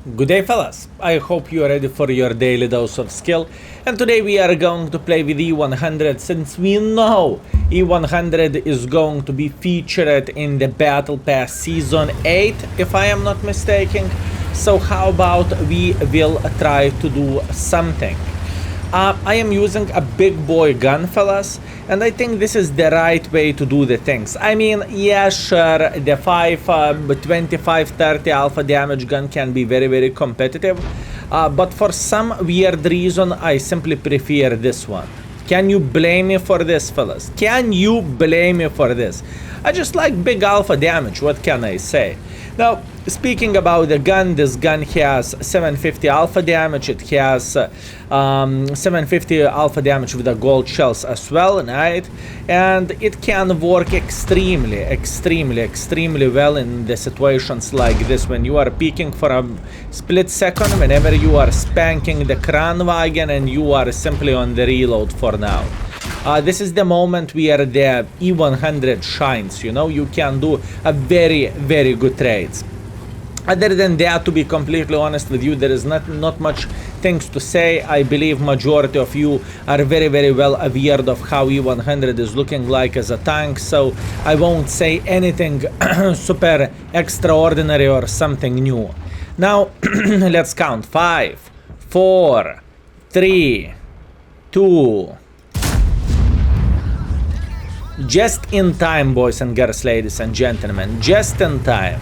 Good day, fellas. I hope you are ready for your daily dose of skill, and today we are going to play with E100 since we know E100 is going to be featured in the Battle Pass Season 8, if I am not mistaken. So how about we will try to do something. I am using a big boy gun, fellas, and I think this is the right way to do the things. I mean, yeah, sure, the 25-30 alpha damage gun can be very competitive, but for some weird reason, I simply prefer this one. Can you blame me for this, fellas? Can you blame me for this? I just like big alpha damage, what can I say? Now, speaking about the gun, this gun has 750 alpha damage, it has 750 alpha damage with the gold shells as well, right? And it can work extremely well in the situations like this, when you are peeking for a split second, whenever you are spanking the Kranwagen and you are simply on the reload for now. This is the moment where the E100 shines, you know, you can do a very good trades. Other than that, to be completely honest with you, there is not much things to say. I believe majority of you are very well aware of how E100 is looking like as a tank, so I won't say anything super extraordinary or something new. Now, let's count. 5, 4, 3, 2... Just in time, boys and girls, ladies and gentlemen, just in time.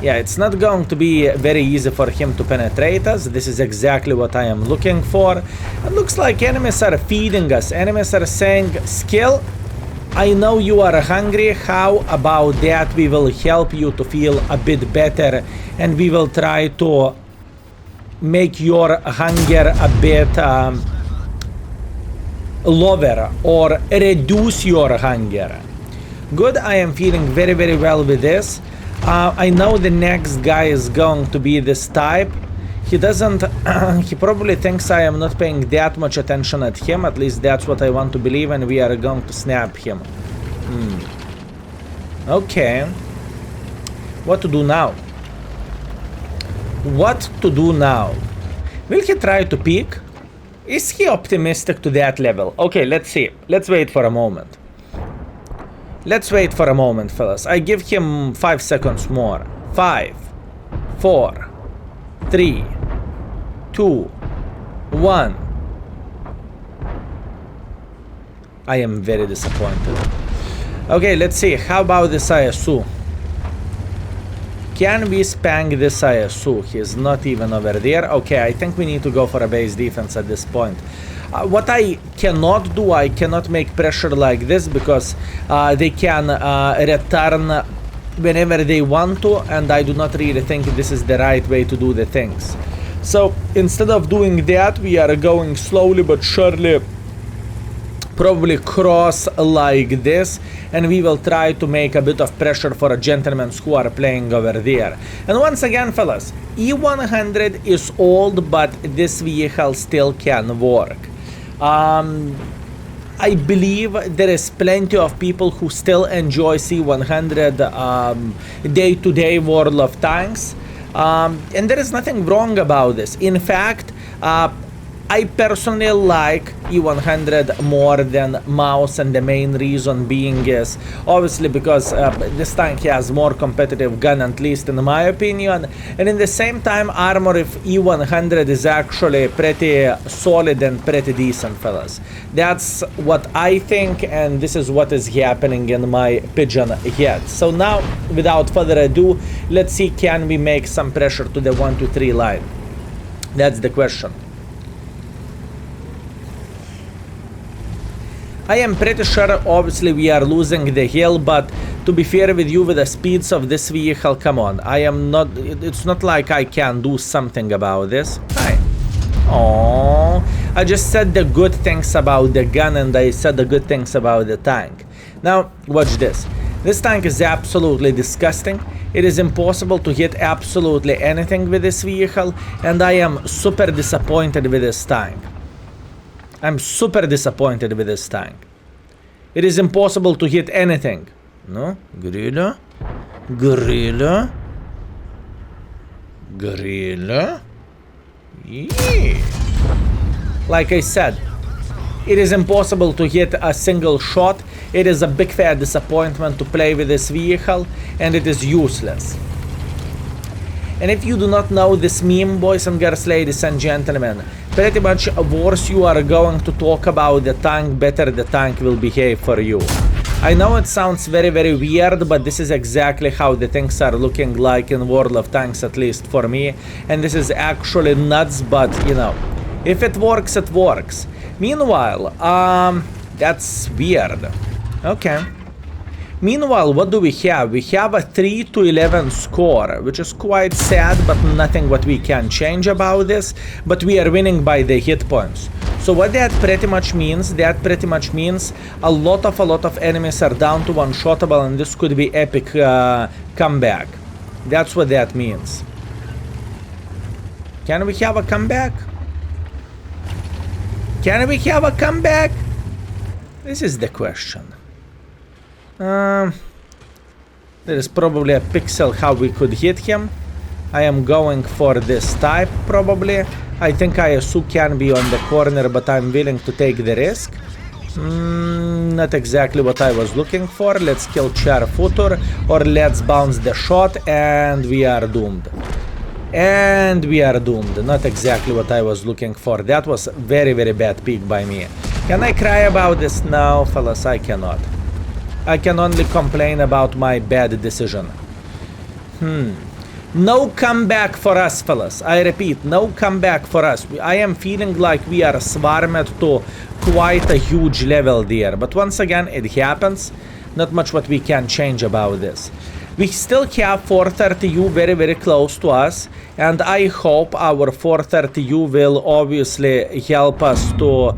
Yeah, it's not going to be very easy for him to penetrate us. This is exactly what I am looking for. It looks like enemies are feeding us. Enemies are saying, Skill, I know you are hungry. How about that? We will help you to feel a bit better, and we will try to make your hunger a bit lower, or reduce your hunger. Good, I am feeling very well with this. I know the next guy is going to be this type. He doesn't he probably thinks I am not paying that much attention at him, at least that's what I want to believe, and we are going to snap him. Okay, what to do now? What to do now? Will he try to peek? Is he optimistic to that level? Okay, let's see. Let's wait for a moment. Let's wait for a moment, fellas. I give him 5 seconds more. 5, 4, 3, 2, 1. I am very disappointed. Okay, let's see. How about this ISU? Can we spank this ISU? He is not even over there. Okay, I think we need to go for a base defense at this point. What I cannot do, I cannot make pressure like this, because they can return whenever they want to, and I do not really think this is the right way to do the things. So instead of doing that, we are going slowly but surely, probably cross like this, and we will try to make a bit of pressure for a gentlemen who are playing over there. And once again, fellas, E100 is old, but this vehicle still can work. I believe there is plenty of people who still enjoy C100 day-to-day World of Tanks, and there is nothing wrong about this. In fact, I personally like E100 more than Mouse, and the main reason being is obviously because this tank has more competitive gun, at least in my opinion, and in the same time armor of E100 is actually pretty solid and pretty decent, fellas. That's what I think, and this is what is happening in my pigeon head. So now, without further ado, let's see, can we make some pressure to the 1-2-3 line? That's the question. I am pretty sure, obviously, we are losing the hill, but to be fair with you, with the speeds of this vehicle, come on, I am not, it's not like I can do something about this. Hi. Oh, I just said the good things about the gun, and I said the good things about the tank. Now, watch this. This tank is absolutely disgusting. It is impossible to hit absolutely anything with this vehicle, and I am super disappointed with this tank. I'm super disappointed with this tank. It is impossible to hit anything. No? Gorilla? Gorilla? Gorilla? Yeah. Like I said, it is impossible to hit a single shot. It is a big fat disappointment to play with this vehicle, and it is useless. And if you do not know this meme, boys and girls, ladies and gentlemen, pretty much worse you are going to talk about the tank, better the tank will behave for you. I know it sounds very, very weird, but this is exactly how the things are looking like in World of Tanks, at least for me. And this is actually nuts, but you know, if it works, it works. Meanwhile, that's weird. Okay. Meanwhile, what do we have? We have a 3-11 score, which is quite sad, but nothing what we can change about this. But we are winning by the hit points. So what that pretty much means? That pretty much means a lot of enemies are down to one-shottable, and this could be epic comeback. That's what that means. Can we have a comeback? Can we have a comeback? This is the question. There is probably a pixel how we could hit him. I am going for this type probably. I think ISU can be on the corner, but I'm willing to take the risk. Not exactly what I was looking for. Let's kill Char Futur, or let's bounce the shot, and we are doomed. And we are doomed. Not exactly what I was looking for. That was very, very bad pick by me. Can I cry about this? No, fellas, I cannot. I can only complain about my bad decision. No comeback for us, fellas. I repeat, no comeback for us. I am feeling like we are swarmed to quite a huge level there. But once again, it happens. Not much what we can change about this. We still have 430U very, very close to us. And I hope our 430U will obviously help us to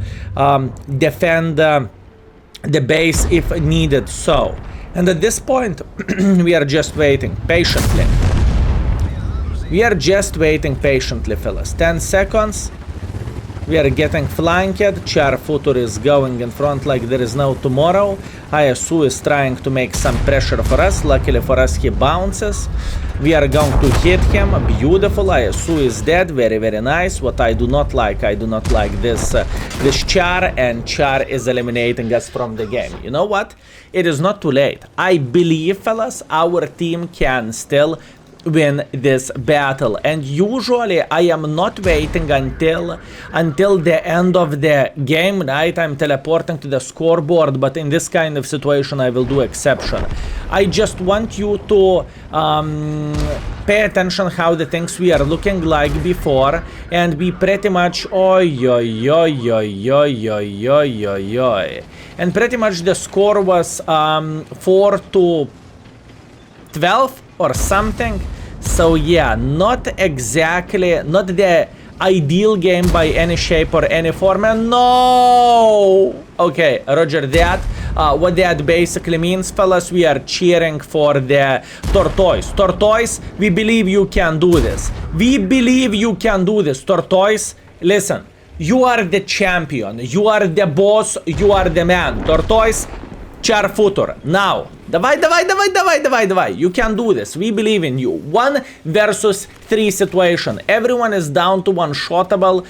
defend the base if needed so. And at this point, we are just waiting patiently. We are just waiting patiently, fellas. 10 seconds. We are getting flanked. Char Futur is going in front like there is no tomorrow. ISU is trying to make some pressure for us. Luckily for us, he bounces. We are going to hit him. Beautiful. ISU is dead. Very, very nice. What I do not like this this Char, and Char is eliminating us from the game. You know what? It is not too late. I believe, fellas, our team can still win this battle, and usually I am not waiting until the end of the game, right? I'm teleporting to the scoreboard, but in this kind of situation I will do exception. I just want you to pay attention how the things we are looking like before, and be pretty much and pretty much the score was 4-12 or something. So yeah, not exactly, not the ideal game by any shape or any form. And no! Okay, roger that. What that basically means, fellas, we are cheering for the Tortoise. Tortoise, we believe you can do this. We believe you can do this, Tortoise. Listen, you are the champion. You are the boss. You are the man. Tortoise, Char Futur. Now, давай. You can do this. We believe in you. 1 versus 3 situation. Everyone is down to one-shottable.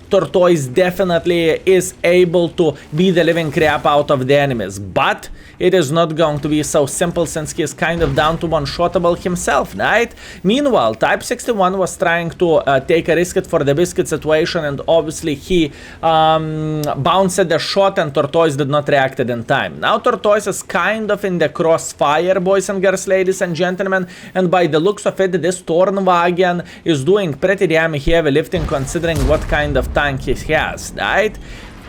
Tortoise definitely is able to beat the living crap out of the enemies. But it is not going to be so simple since he is kind of down to one-shottable himself, right? Meanwhile, Type 61 was trying to take a risk for the biscuit situation, and obviously he bounced the shot, and Tortoise did not react in time. Now Tortoise is kind of in the crossfire, boys and girls, ladies and gentlemen, and by the looks of it, this Tornwagen is doing pretty damn heavy lifting considering what kind of tank he has, right?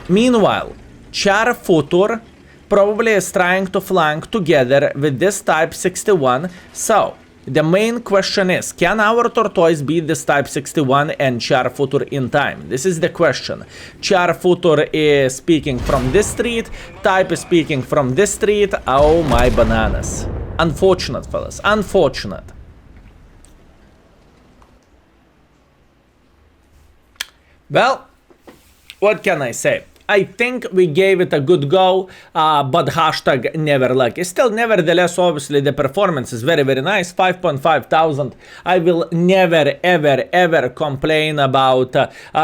Meanwhile, Char Futur probably is trying to flank together with this Type 61. So the main question is, can our Tortoise beat this Type 61 and Char Futur in time? This is the question. Char Futur is speaking from this street, Type is speaking from this street. Oh my bananas. Unfortunate, fellas, unfortunate. Well, what can I say? I think we gave it a good go, but hashtag never lucky. Still, nevertheless, obviously, the performance is very, very nice. 5.5 thousand. I will never, ever, ever complain about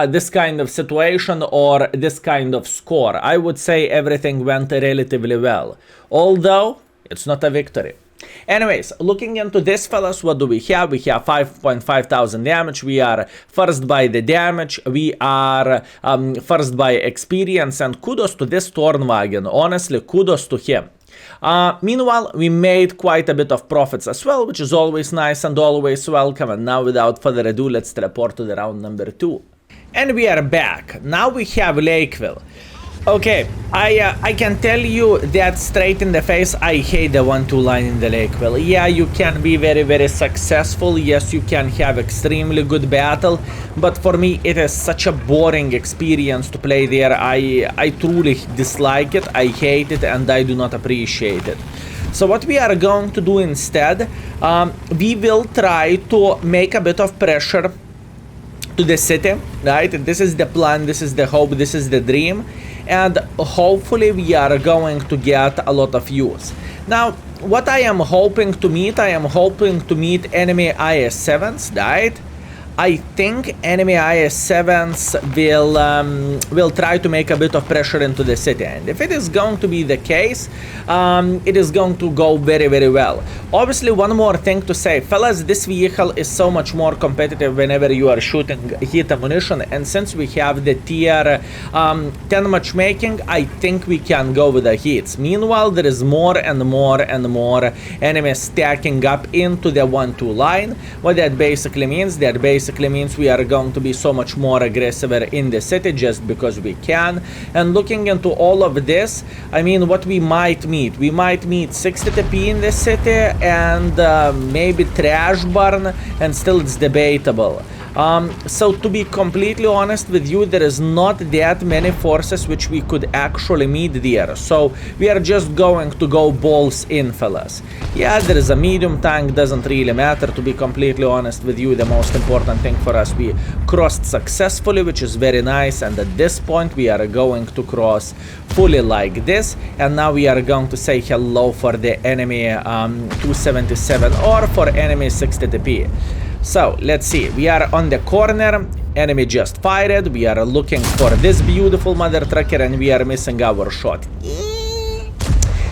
this kind of situation or this kind of score. I would say everything went relatively well, although it's not a victory. Anyways, looking into this, fellas, what do we have? We have 5.5 thousand damage. We are first by the damage. We are first by experience. And kudos to this Tornwagen. Honestly, kudos to him. Meanwhile, we made quite a bit of profits as well, which is always nice and always welcome. And now, without further ado, let's teleport to the round number 2. And we are back. Now we have Lakeville. Okay, I can tell you that straight in the face, I hate the 1-2 line in the Lakeville. Yeah, you can be very, very successful. Yes, you can have extremely good battle. But for me, it is such a boring experience to play there. I truly dislike it, I hate it, and I do not appreciate it. So what we are going to do instead, we will try to make a bit of pressure to the city, right? This is the plan, this is the hope, this is the dream. And hopefully we are going to get a lot of views. Now, what I am hoping to meet, enemy IS-7s, right? I think enemy IS-7s will try to make a bit of pressure into the city, and if it is going to be the case, it is going to go very, very well. Obviously, one more thing to say, fellas, this vehicle is so much more competitive whenever you are shooting heat ammunition, and since we have the tier 10 matchmaking, I think we can go with the heats. Meanwhile, there is more and more and more enemies stacking up into the 1-2 line. What that basically means, we are going to be so much more aggressive in the city just because we can. And looking into all of this, I mean, what we might meet 60 TP in the city and maybe trash burn, and still it's debatable. So to be completely honest with you, there is not that many forces which we could actually meet there. So we are just going to go balls in, fellas. Yeah, there is a medium tank, doesn't really matter, to be completely honest with you. The most important thing for us, we crossed successfully, which is very nice. And at this point, we are going to cross fully like this. And now we are going to say hello for the enemy 277 or for enemy 60 TP. So, let's see, we are on the corner, enemy just fired, we are looking for this beautiful mother trucker and we are missing our shot.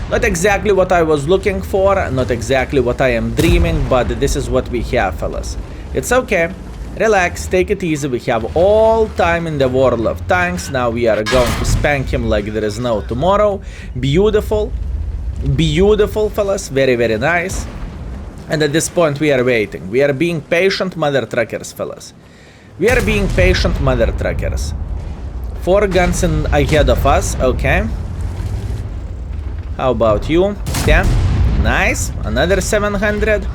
Not exactly what I was looking for, not exactly what I am dreaming, but this is what we have, fellas. It's okay, relax, take it easy, we have all time in the world of tanks. Now we are going to spank him like there is no tomorrow. Beautiful, beautiful, fellas, very, very nice. And at this point we are waiting. We are being patient mother truckers, fellas. We are being patient mother truckers. 4 guns in ahead of us, okay. How about you? Yeah, nice. Another 700.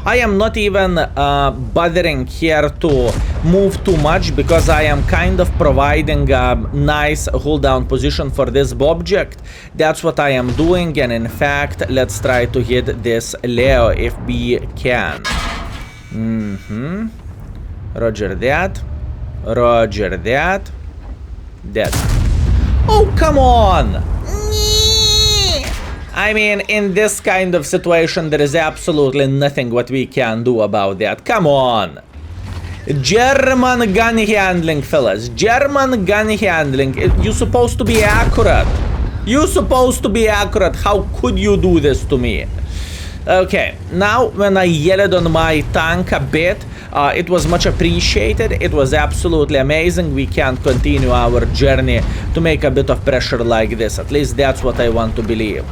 I am not even bothering here to move too much because I am kind of providing a nice hold down position for this object. That's what I am doing, and in fact, let's try to hit this Leo if we can. Roger that. Roger that. That. Oh, come on! I mean, in this kind of situation, there is absolutely nothing what we can do about that. Come on. German gun handling, fellas. German gun handling. You're supposed to be accurate. You're supposed to be accurate. How could you do this to me? Okay, now when I yelled on my tank a bit, it was much appreciated. It was absolutely amazing. We can continue our journey to make a bit of pressure like this. At least that's what I want to believe.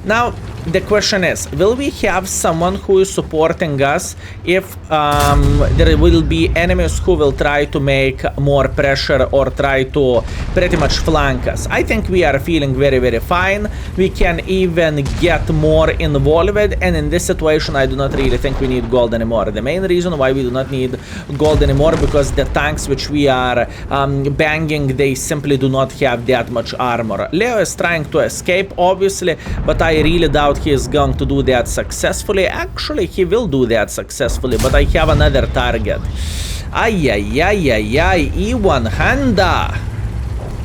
Now, the question is, will we have someone who is supporting us if there will be enemies who will try to make more pressure or try to pretty much flank us? I think we are feeling very, very fine. We can even get more involved, and in this situation, I do not really think we need gold anymore. The main reason why we do not need gold anymore, because the tanks which we are banging, they simply do not have that much armor. Leo is trying to escape, obviously, but I really doubt he is going to do that successfully. Actually, he will do that successfully, but I have another target. Ay, ay, ay, ay, ay, E1 Honda.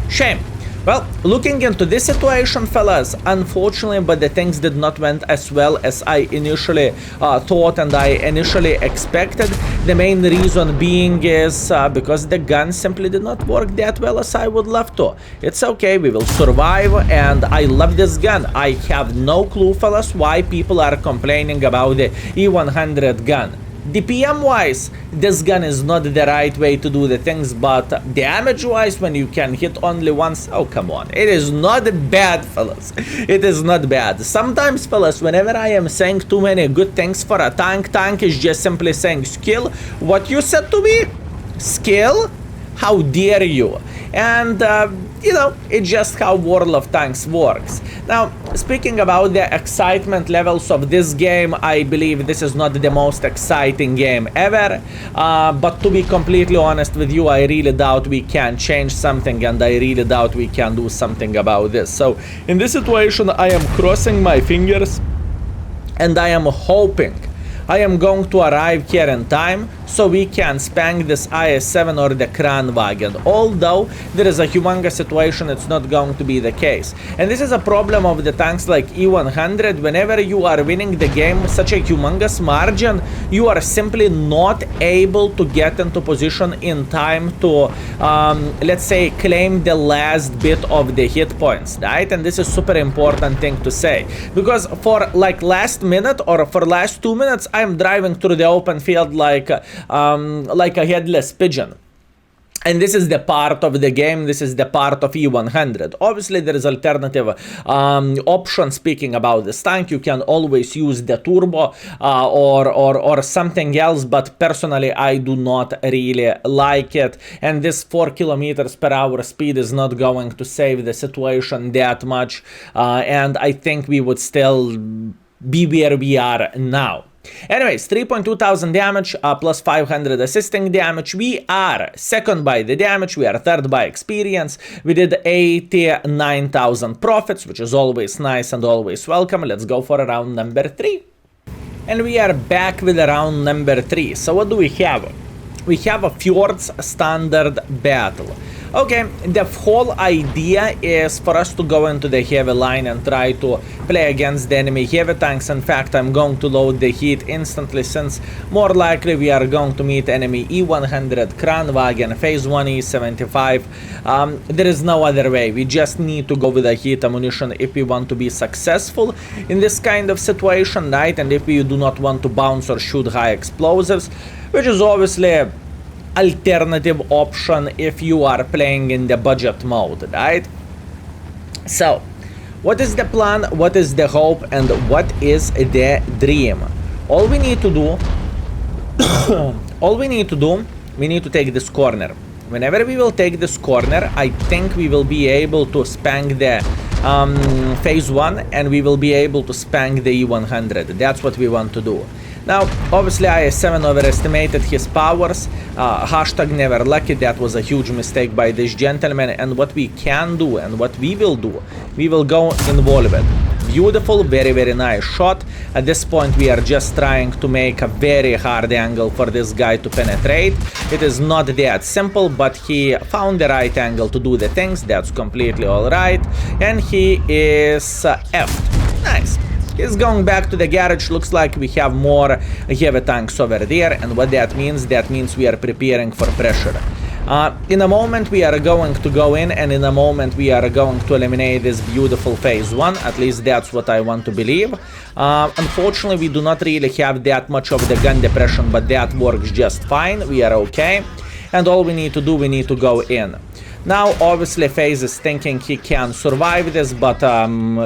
Shame. Well, looking into this situation, fellas, unfortunately, but the things did not went as well as I initially thought and I initially expected. The main reason being is because the gun simply did not work that well as I would love to. It's okay, we will survive, and I love this gun. I have no clue, fellas, why people are complaining about the E100 gun. DPM wise, this gun is not the right way to do the things, but damage wise, when you can hit only once, oh come on, it is not bad, fellas. It is not bad. Sometimes, fellas, whenever I am saying too many good things for a tank is just simply saying, Skill, what you said to me? Skill? How dare you? And you know, it's just how World of Tanks works. Now, speaking about the excitement levels of this game, I believe this is not the most exciting game ever. But to be completely honest with you, I really doubt we can change something, and I really doubt we can do something about this. So, in this situation, I am crossing my fingers, and I am hoping I am going to arrive here in time so we can spank this IS-7 or the Kranwagen. Although there is a humongous situation, it's not going to be the case. And this is a problem of the tanks like E100. Whenever you are winning the game such a humongous margin, you are simply not able to get into position in time to, let's say, claim the last bit of the hit points, right? And this is super important thing to say. Because for like last minute or for last 2 minutes, I'm driving through the open field like a headless pigeon. And this is the part of the game, this is the part of E100. Obviously, there is alternative option. Speaking about this tank, you can always use the turbo or something else, but personally, I do not really like it. And this 4 kilometers per hour speed is not going to save the situation that much. And I think we would still be where we are now. Anyways, 3.2 thousand damage, plus 500 assisting damage. We are second by the damage, we are third by experience. We did 89,000 profits, which is always nice and always welcome. Let's go for round number 3. And we are back with round number 3. So what do we have? We have a Fjords standard battle. Okay, the whole idea is for us to go into the heavy line and try to play against the enemy heavy tanks. In fact, I'm going to load the heat instantly, since more likely we are going to meet enemy E100, Kranwagen, Phase 1 E75. There is no other way. We just need to go with the heat ammunition if we want to be successful in this kind of situation, right? And if we do not want to bounce or shoot high explosives, which is obviously alternative option if you are playing in the budget mode, right? So, what is the plan, what is the hope, and what is the dream? All we need to do, we need to take this corner. Whenever we will take this corner, I think we will be able to spank the Phase 1, and we will be able to spank the E100. That's what we want to do. Now, obviously, IS-7 overestimated his powers. Hashtag never lucky. That was a huge mistake by this gentleman. And what we can do and what we will do, we will go involve it. Beautiful, very, very nice shot. At this point, we are just trying to make a very hard angle for this guy to penetrate. It is not that simple, but he found the right angle to do the things. That's completely all right. And he is F'd. Nice. He's going back to the garage. Looks like we have more heavy tanks over there, and what that means we are preparing for pressure. In a moment we are going to go in, and in a moment we are going to eliminate this beautiful Phase 1. At least that's what I want to believe. Unfortunately, we do not really have that much of the gun depression, but that works just fine. We are okay. And all we need to do, we need to go in. Now, obviously, FaZe is thinking he can survive this, but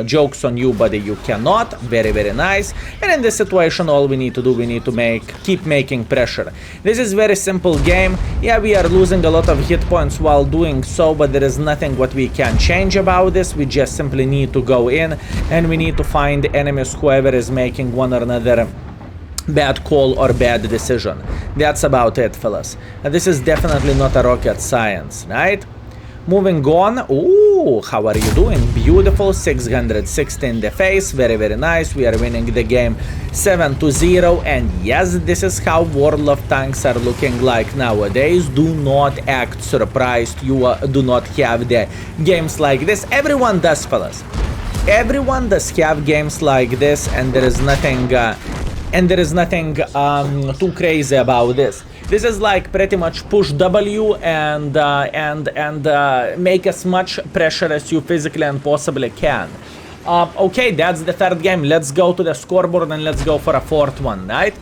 jokes on you, buddy, you cannot. Very, very nice. And in this situation, all we need to do, we need to keep making pressure. This is very simple game. Yeah, we are losing a lot of hit points while doing so, but there is nothing what we can change about this. We just simply need to go in, and we need to find enemies, whoever is making one or another bad call or bad decision. That's about it, fellas. And this is definitely not a rocket science, right? Moving on. Ooh, how are you doing? Beautiful. 660 in the face. Very, very nice. We are winning the game 7-0. And yes, this is how World of Tanks are looking like nowadays. Do not act surprised. You do not have the games like this. Everyone does, fellas. Everyone does have games like this, and there is nothing too crazy about this. This is like pretty much push W and make as much pressure as you physically and possibly can. Okay, that's the third game. Let's go to the scoreboard and let's go for a fourth one, right?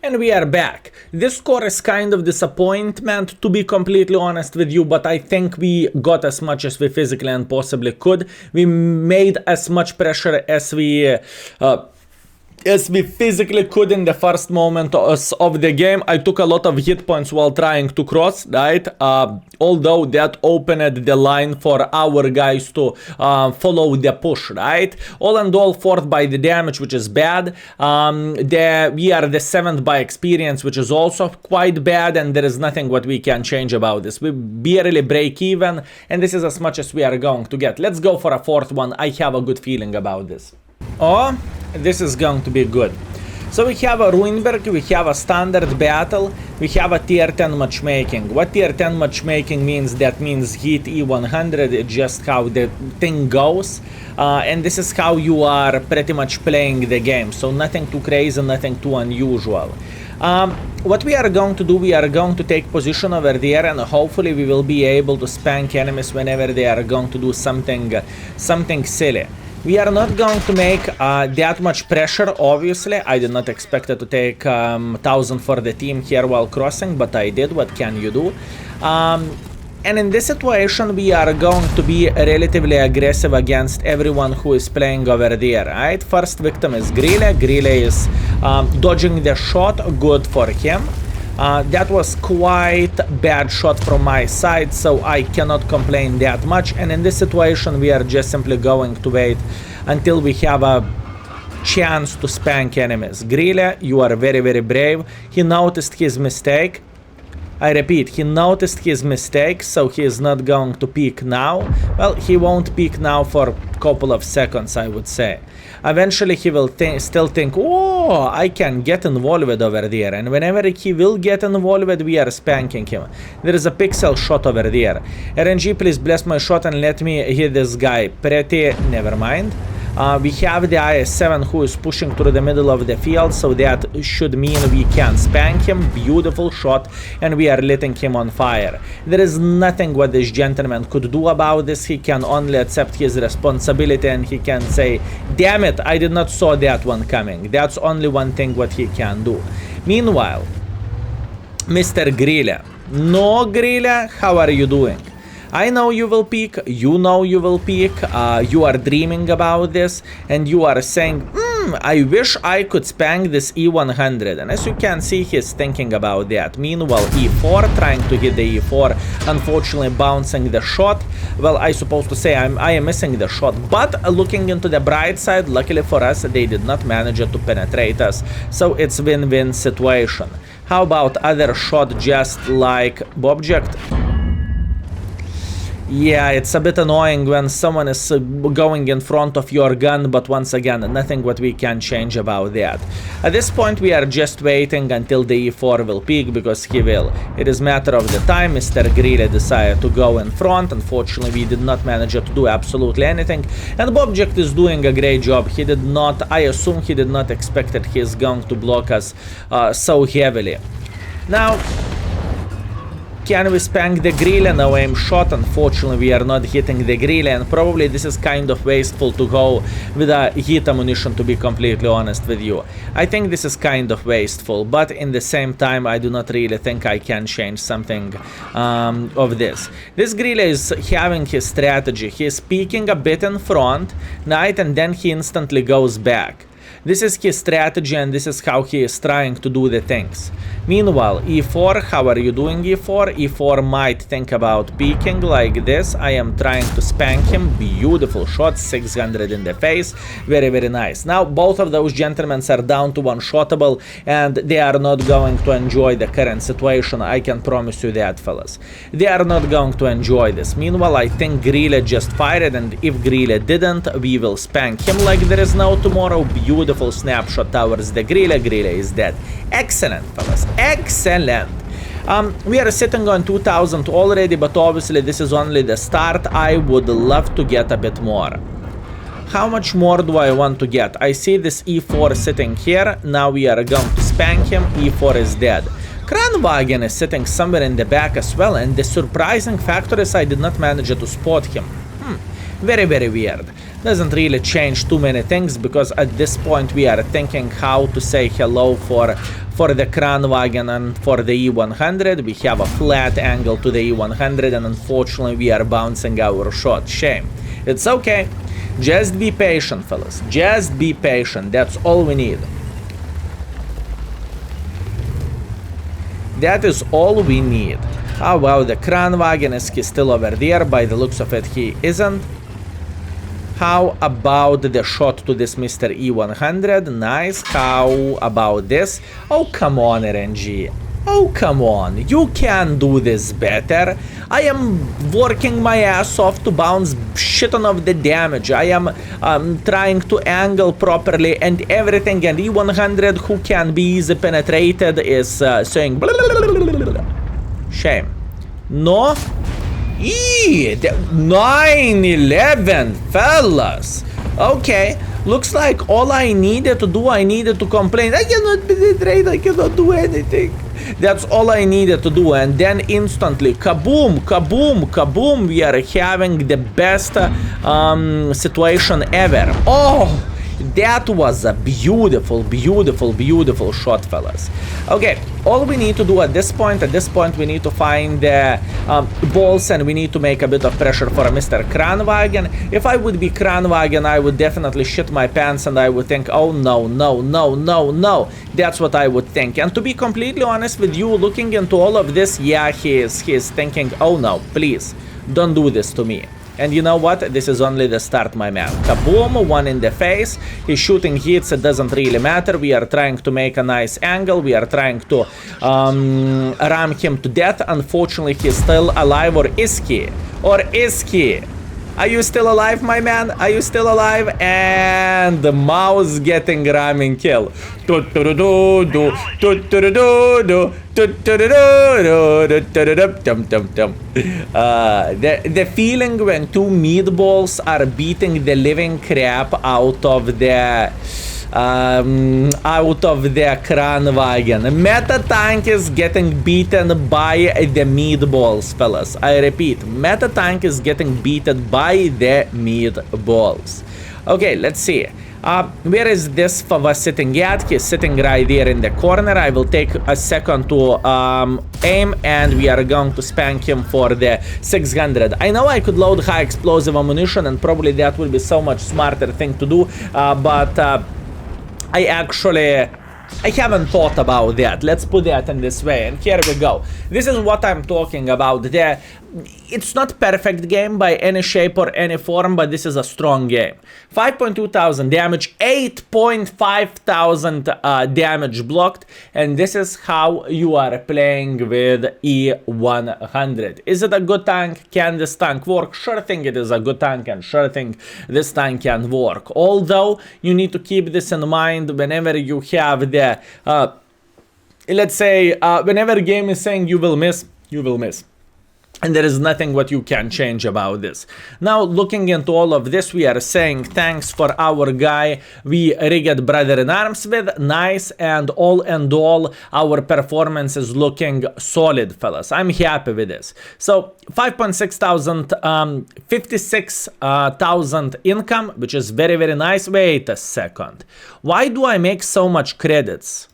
And we are back. This score is kind of disappointment, to be completely honest with you, but I think we got as much as we physically and possibly could. We made as much pressure as we physically could in the first moment of the game. I took a lot of hit points while trying to cross, right? Although that opened the line for our guys to follow the push, right? All in all, fourth by the damage, which is bad. We are the seventh by experience, which is also quite bad, and there is nothing what we can change about this. We barely break even, and this is as much as we are going to get. Let's go for a fourth one. I have a good feeling about this. Oh, this is going to be good. So we have a Ruinberg, we have a standard battle, we have a tier 10 matchmaking. What tier 10 matchmaking means? That means hit E100, it's just how the thing goes. And this is how you are pretty much playing the game. So nothing too crazy, nothing too unusual. What we are going to do, we are going to take position over there, and hopefully we will be able to spank enemies whenever they are going to do something silly. We are not going to make that much pressure, obviously. I did not expect it to take 1000 for the team here while crossing, but I did. What can you do? And in this situation, we are going to be relatively aggressive against everyone who is playing over there, right? First victim is Grille. Grille is dodging the shot. Good for him. That was quite bad shot from my side, so I cannot complain that much. And in this situation, we are just simply going to wait until we have a chance to spank enemies. Grille, you are very, very brave. He noticed his mistake. I repeat, he noticed his mistake, so he is not going to peek now. Well, he won't peek now for a couple of seconds, I would say. Eventually, he will still think, oh, I can get involved over there. And whenever he will get involved, we are spanking him. There is a pixel shot over there. RNG, please bless my shot and let me hit this guy. Pretty, never mind. We have the IS-7 who is pushing through the middle of the field, so that should mean we can spank him. Beautiful shot, and we are lighting him on fire. There is nothing what this gentleman could do about this. He can only accept his responsibility, and he can say, damn it, I did not saw that one coming. That's only one thing what he can do. Meanwhile, Mr. Grille. No, Grille, how are you doing? I know you will peek, you know you will peek, you are dreaming about this, and you are saying, I wish I could spank this E100, and as you can see, he's thinking about that. Meanwhile, E4, trying to hit the E4, unfortunately bouncing the shot. Well, I supposed to say I am missing the shot, but looking into the bright side, luckily for us, they did not manage to penetrate us, so it's win-win situation. How about other shot just like object? Yeah, it's a bit annoying when someone is going in front of your gun, but once again, nothing what we can change about that. At this point, we are just waiting until the E4 will peak, because he will. It is matter of the time. Mr. Grille decided to go in front. Unfortunately, we did not manage to do absolutely anything. And Bobject is doing a great job. He did not, I assume he did not expect that he is going to block us so heavily. Now, can we spank the Grille? No aim shot. Unfortunately, we are not hitting the Grille, and probably this is kind of wasteful to go with a heat ammunition, to be completely honest with you. I think this is kind of wasteful, but in the same time, I do not really think I can change something of this. This Grille is having his strategy. He is peeking a bit in front, right, and then he instantly goes back. This is his strategy and this is how he is trying to do the things. Meanwhile, e4, how are you doing e4? e4 might think about peeking like this. I am trying to spank him. Beautiful shot, 600 in the face. Very, very nice. Now, both of those gentlemen are down to one-shottable and they are not going to enjoy the current situation. I can promise you that, fellas. They are not going to enjoy this. Meanwhile, I think Grille just fired, and if Grille didn't, we will spank him like there is no tomorrow. Beautiful snapshot towards the Grille. Grille is dead. Excellent, fellas. Excellent. We are sitting on 2000 already, but obviously this is only the start. I would love to get a bit more. How much more do I want to get? I see this e4 sitting here. Now we are going to spank him. e4 is dead. Kranwagen is sitting somewhere in the back as well, and the surprising factor is I did not manage to spot him. Very, very weird. Doesn't really change too many things, because at this point we are thinking how to say hello for the Kranwagen and for the E100. We have a flat angle to the E100 and unfortunately we are bouncing our shot. Shame. It's okay. Just be patient, fellas. Just be patient. That's all we need. That is all we need. Oh wow, the Kranwagen is still over there. By the looks of it, he isn't. How about the shot to this Mr. E100? Nice. How about this? Oh, come on, RNG. Oh, come on. You can do this better. I am working my ass off to bounce shit ton of the damage. I am trying to angle properly and everything. And E100, who can be easy penetrated, is saying blah, blah, blah, blah, blah. Shame. No. 9-11, fellas. Okay, looks like all I needed to do, I needed to complain. I cannot penetrate, I cannot do anything. That's all I needed to do, and then instantly, kaboom, kaboom, kaboom, we are having the best situation ever. Oh! That was a beautiful, beautiful, beautiful shot, fellas. Okay, all we need to do at this point, we need to find the balls and we need to make a bit of pressure for Mr. Kranwagen. If I would be Kranwagen, I would definitely shit my pants and I would think, oh no, no, no, no, no. That's what I would think. And to be completely honest with you, looking into all of this, yeah, he is thinking, oh no, please, don't do this to me. And you know what? This is only the start, my man. Kaboom, one in the face. He's shooting hits, it doesn't really matter. We are trying to make a nice angle. We are trying to ram him to death. Unfortunately, he's still alive, or is he? Or is he? Are you still alive, my man? Are you still alive? And the mouse getting ramming kill. The feeling when two meatballs are beating the living crap out of the Kranwagen. Meta tank is getting beaten by the meatballs, fellas. I repeat, meta tank is getting beaten by the meatballs. Okay, let's see. Where is this fava sitting at? He's sitting right there in the corner. I will take a second to aim, and we are going to spank him for the 600. I know I could load high explosive ammunition, and probably that will be so much smarter thing to do, but I haven't thought about that. Let's put that in this way, and here we go. This is what I'm talking about. It's not perfect game by any shape or any form, but this is a strong game. 5.2 thousand damage, 8.5 thousand damage blocked, and this is how you are playing with E100. Is it a good tank? Can this tank work? Sure thing it is a good tank, and sure thing this tank can work. Although, you need to keep this in mind whenever you have the, let's say, whenever game is saying you will miss, you will miss. And there is nothing what you can change about this. Now, looking into all of this, we are saying thanks for our guy we rigged brother in arms with. Nice, and all, our performance is looking solid, fellas. I'm happy with this. So, 5.6 thousand, 56,000 income, which is very, very nice. Wait a second. Why do I make so much credits?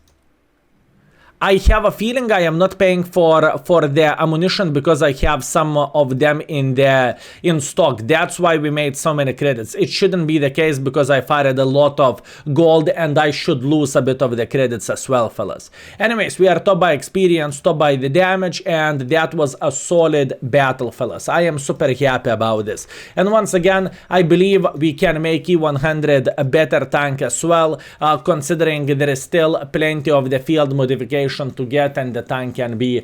I have a feeling I am not paying for the ammunition because I have some of them in stock. That's why we made so many credits. It shouldn't be the case because I fired a lot of gold and I should lose a bit of the credits as well, fellas. Anyways, we are top by experience, top by the damage, and that was a solid battle, fellas. I am super happy about this. And once again, I believe we can make E100 a better tank as well, considering there is still plenty of the field modification to get, and the tank can be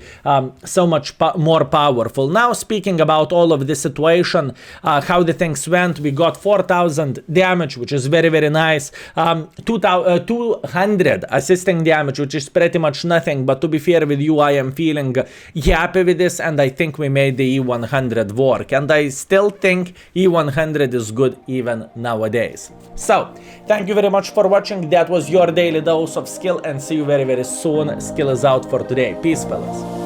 so much more powerful. Now, speaking about all of this situation, how the things went, we got 4,000 damage, which is very, very nice. 200 assisting damage, which is pretty much nothing, but to be fair with you, I am feeling happy with this, and I think we made the E100 work, and I still think E100 is good even nowadays. So, thank you very much for watching. That was your daily dose of skill, and see you very, very soon. Skill is out for today. Peace, fellas.